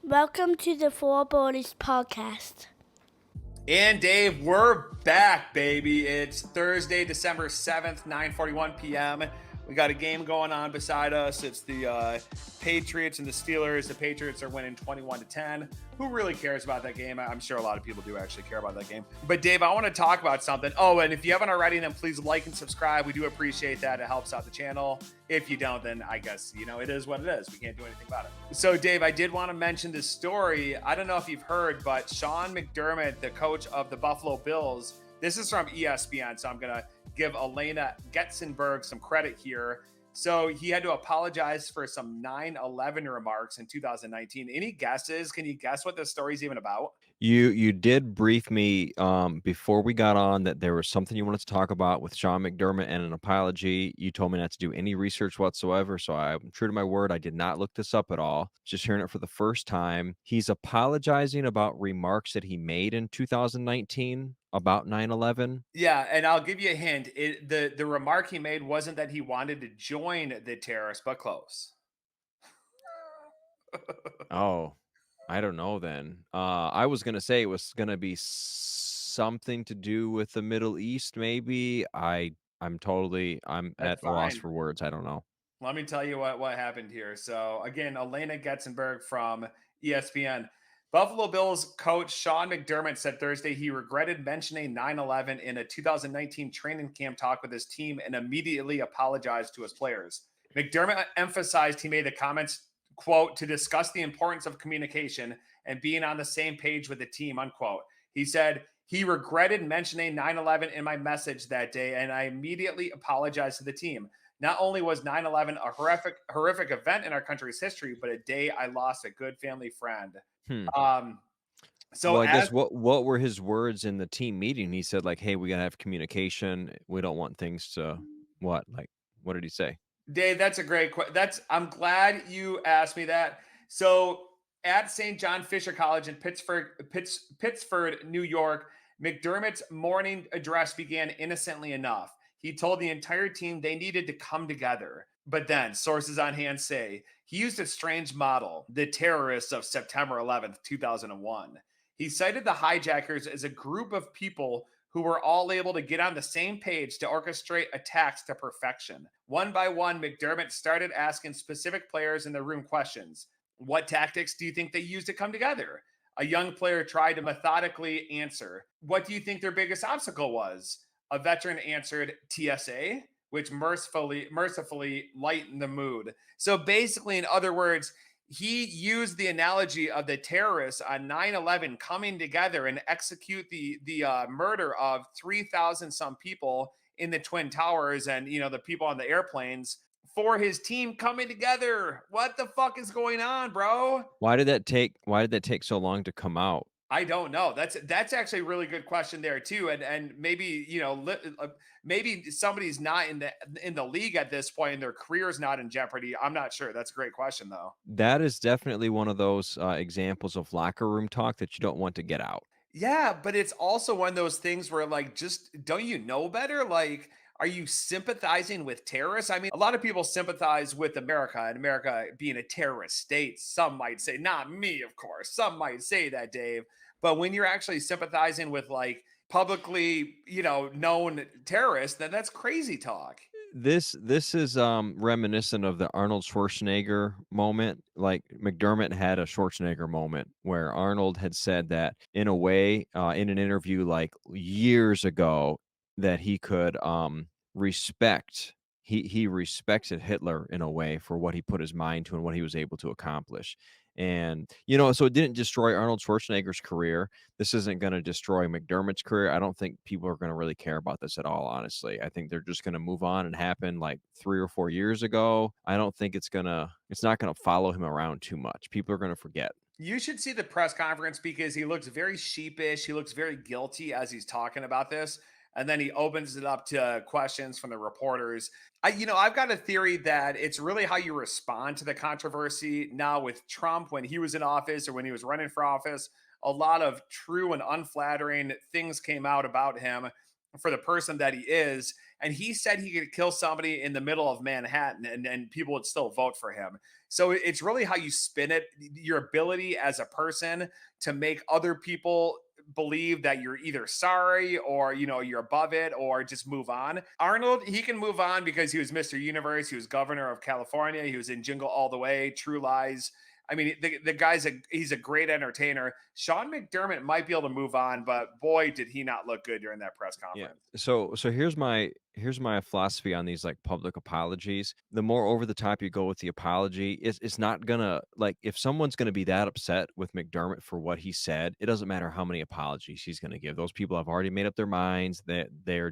Welcome to the Four Borders podcast. And Dave, we're back, baby. It's Thursday, December 7th, 9:41 p.m. We got a game going on beside us. It's the Patriots and the Steelers. The Patriots are winning 21-10. Who really cares about that game? I'm sure a lot of people do actually care about that game. But Dave, I want to talk about something. Oh, and if you haven't already, then please like and subscribe. We do appreciate that. It helps out the channel. If you don't, then I guess, it is what it is. We can't do anything about it. So Dave, I did want to mention this story. I don't know if you've heard, but Sean McDermott, the coach of the Buffalo Bills, this is from ESPN, so I'm going to give Elena Getzenberg some credit here. So he had to apologize for some 9/11 remarks in 2019. Any guesses? Can you guess what this story's even about? You did brief me before we got on that there was something you wanted to talk about with Sean McDermott and an apology. You told me not to do any research whatsoever, so I'm true to my word. I did not look this up at all. Just hearing it for the first time. He's apologizing about remarks that he made in 2019 about 9/11. Yeah, and I'll give you a hint. The remark he made wasn't that he wanted to join the terrorists, but close. Oh, I don't know then. I was gonna say it was gonna be something to do with the Middle East, maybe. I'm That's at a loss fine. for words. I don't know. Let me tell you what happened here. So again, Elena Getzenberg from ESPN. Buffalo Bills coach Sean McDermott said Thursday he regretted mentioning 9/11 in a 2019 training camp talk with his team and immediately apologized to his players. McDermott emphasized he made the comments, quote, to discuss the importance of communication and being on the same page with the team, unquote. He said he regretted mentioning 9/11 in my message that day, and I immediately apologized to the team. Not only was 9/11 a horrific event in our country's history, but a day I lost a good family friend. Hmm. Um, so Well, I as guess what were his words in the team meeting? He said like, "Hey, we gotta have communication. We don't want things to what? Like, what did he say?" Dave, that's a great question. I'm glad you asked me that. So at St. John Fisher College in Pittsford, New York, McDermott's morning address began innocently enough. He told the entire team they needed to come together. But then, sources on hand say he used a strange model, the terrorists of September 11th, 2001. He cited the hijackers as a group of people who were all able to get on the same page to orchestrate attacks to perfection. One by one, McDermott started asking specific players in the room questions. What tactics do you think they used to come together? A young player tried to methodically answer. What do you think their biggest obstacle was? A veteran answered TSA, which mercifully lightened the mood. So basically, in other words, he used the analogy of the terrorists on 9/11 coming together and execute the murder of 3,000 some people in the Twin Towers and the people on the airplanes for his team coming together. What the fuck is going on, bro? Why did that take so long to come out? I don't know. That's actually a really good question there too, and maybe maybe somebody's not in the league at this point, and their career is not in jeopardy. I'm not sure. That's a great question though. That is definitely one of those examples of locker room talk that you don't want to get out. Yeah, but it's also one of those things where, like, just don't you know better? Like, are you sympathizing with terrorists? I mean, a lot of people sympathize with America and America being a terrorist state. Some might say, not me, of course. Some might say that, Dave. But when you're actually sympathizing with, like, publicly, known terrorists, then that's crazy talk. This is reminiscent of the Arnold Schwarzenegger moment. Like McDermott had a Schwarzenegger moment where Arnold had said that in a way, in an interview like years ago, that he could respect he respected Hitler in a way for what he put his mind to and what he was able to accomplish. And so it didn't destroy Arnold Schwarzenegger's career. This isn't going to destroy McDermott's career. I don't think people are going to really care about this at all, honestly. I think they're just going to move on and happen like 3 or 4 years ago. I don't think it's not going to follow him around too much. People are going to forget. You should see the press conference because he looks very sheepish. He looks very guilty as he's talking about this. And then he opens it up to questions from the reporters. I've got a theory that it's really how you respond to the controversy now with Trump when he was in office or when he was running for office. A lot of true and unflattering things came out about him. for the person that he is. And he said he could kill somebody in the middle of Manhattan and people would still vote for him. So it's really how you spin it, your ability as a person to make other people believe that you're either sorry or you're above it or just move on. Arnold, he can move on because he was Mr. Universe, he was governor of California, he was in Jingle All the Way, True Lies. I mean, the guy's he's a great entertainer. Sean McDermott might be able to move on, but boy, did he not look good during that press Yeah. conference. So here's my philosophy on these like public apologies. The more over the top you go with the apology, it's not gonna, like, if someone's gonna be that upset with McDermott for what he said, it doesn't matter how many apologies he's gonna give. Those people have already made up their minds that they're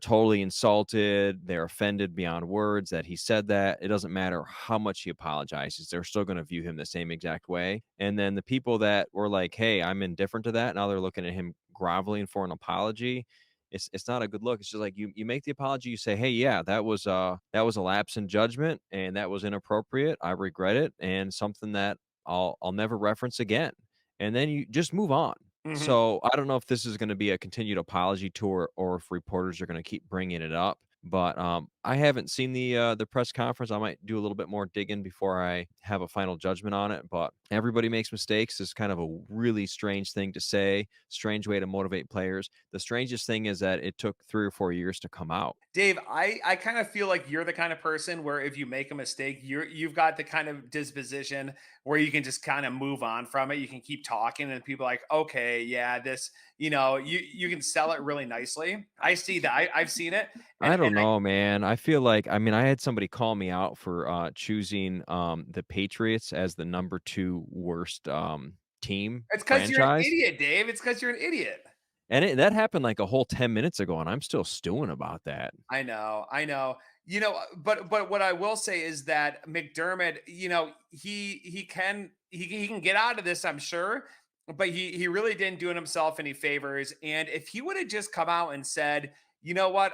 totally insulted, they're offended beyond words that he said that. It doesn't matter how much he apologizes, they're still gonna view him the same exact way. And then the people that were like, hey, I'm indifferent to that, now they're looking at him groveling for an apology. It's not a good look. It's just like you make the apology, you say, hey, yeah, that was a lapse in judgment and that was inappropriate. I regret it and something that I'll never reference again. And then you just move on. Mhm. So I don't know if this is going to be a continued apology tour or if reporters are going to keep bringing it up. But I haven't seen the press conference. I might do a little bit more digging before I have a final judgment on it. But everybody makes mistakes. It's kind of a really strange thing to say, strange way to motivate players. The strangest thing is that it took 3 or 4 years to come out. Dave, I kind of feel like you're the kind of person where if you make a mistake, you've got the kind of disposition where you can just kind of move on from it. You can keep talking and people are like, okay, yeah, this, you can sell it really nicely. I see that. I've seen it. I And don't know, man. I feel like, I mean, I had somebody call me out for choosing the Patriots as the number 2 worst team it's because you're an franchise. idiot, Dave. It's because you're an idiot. And that happened like a whole 10 minutes ago, and I'm still stewing about that. I know, I know. But what I will say is that McDermott, he can get out of this, I'm sure, but he really didn't do himself any favors. And if he would have just come out and said, you know what,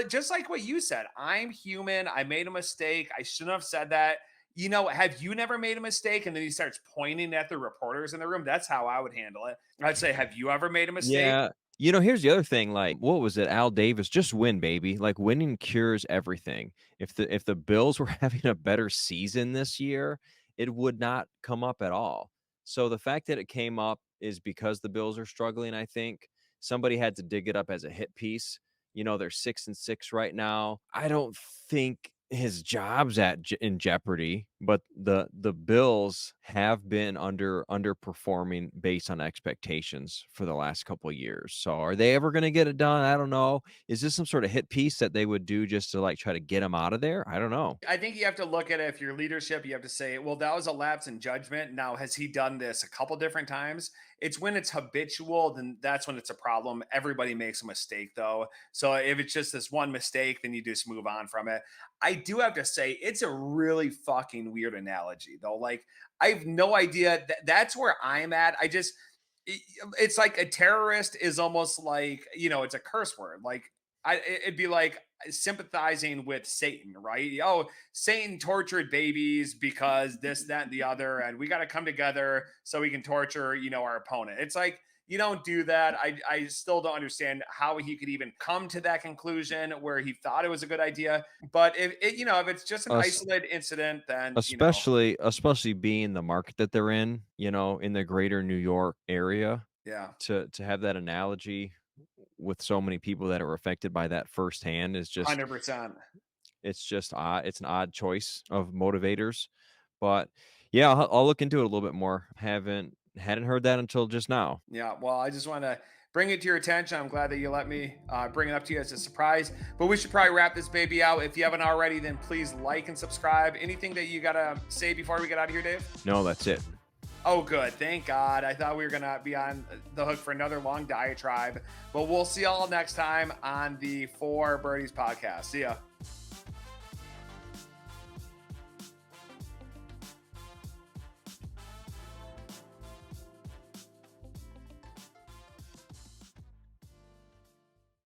just like what you said, I'm human. I made a mistake. I shouldn't have said that. Have you never made a mistake? And then he starts pointing at the reporters in the room. That's how I would handle it. I'd say, have you ever made a mistake? Yeah. Here's the other thing, like, what was it? Al Davis, just win, baby. Like, winning cures everything. If the Bills were having a better season this year, it would not come up at all. So the fact that it came up is because the Bills are struggling, I think. Somebody had to dig it up as a hit piece. They're 6-6 right now. I don't think his job's in jeopardy, but the Bills have been underperforming based on expectations for the last couple of years. So are they ever going to get it done? I don't know. Is this some sort of hit piece that they would do just to like try to get him out of there? I don't know. I think you have to look at it. If you're leadership, you have to say, well, that was a lapse in judgment. Now, has he done this a couple different times? It's when it's habitual, then that's when it's a problem. Everybody makes a mistake, though. So if it's just this one mistake, then you just move on from it. I do have to say, it's a really fucking weird analogy, though. Like, I have no idea. That's where I'm at. It's like a terrorist is almost like, it's a curse word. Like, it'd be like sympathizing with Satan, right? Oh, Satan tortured babies because this, that, and the other, and we got to come together so we can torture, our opponent. It's like you don't do that. I still don't understand how he could even come to that conclusion where he thought it was a good idea. But if it's just an Us, isolated incident, then especially being the market that they're in the greater New York area, yeah, to have that analogy with so many people that are affected by that firsthand is just 100%. it's just odd. It's an odd choice of motivators, but yeah, I'll look into it a little bit more. Hadn't heard that until just now. Yeah, well, I just want to bring it to your attention. I'm glad that you let me bring it up to you as a surprise. But we should probably wrap this baby out. If you haven't already, then please like and subscribe. Anything that you got to say before we get out of here, Dave? No, that's it. Oh, good. Thank God. I thought we were going to be on the hook for another long diatribe. But we'll see y'all next time on the Four Birdies podcast. See ya.